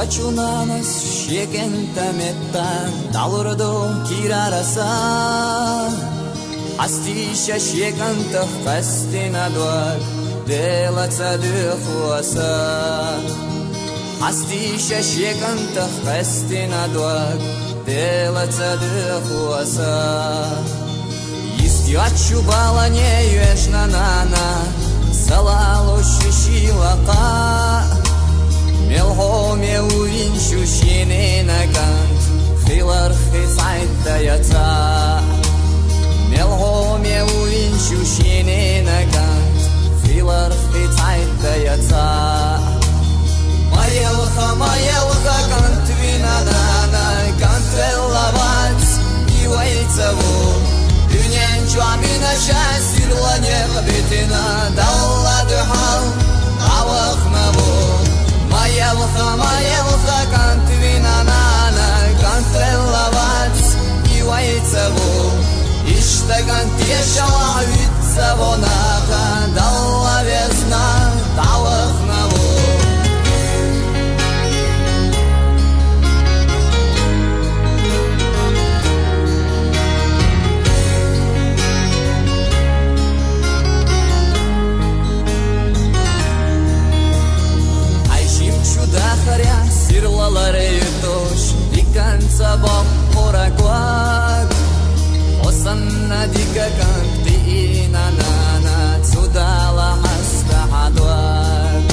плачу на нас, щекента мета, далурду кирараса. Астища щекантах кастина дуак, делаца дыхуаса. Астища щекантах кастина дуак, делаца дыхуаса. Истиачу балане юэшна нана, салалу щищилака. Мелго меуин щущине нагант, хилар хисайта яца. Мелго меуин щущине нагант, хилар хисайта яца. Маелха кантвина нана, кантвеллавац, ивайцаву. Дюненчу амина шасирла нехбетина, далла дыхал, авахнаву. Маелха кантвина нана, кантвеллавац, ивайцаву. Иштаган тешала вицаву наха, далла весна, авахнаву. Сирлаларе ютош, диканца бог пораквак. Осанна дикакан птина нана, цудала хастахадвак.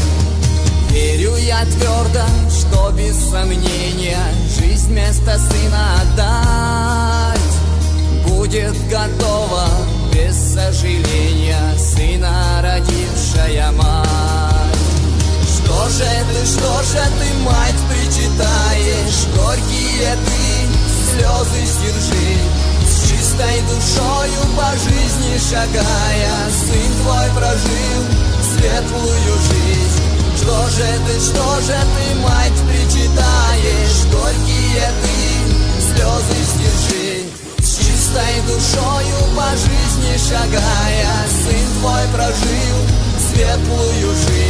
Верю я твердо, что без сомнения жизнь вместо сына отдать будет готова без сожаления сына родившая мать. Что же ты, мать, причитаешь? Горькие ты слезы стержи. С чистой душою по жизни шагая, сын твой прожил светлую жизнь. Что же ты, мать, причитаешь? Горькие ты слезы стержи. С чистой душою по жизни шагая, сын твой прожил светлую жизнь.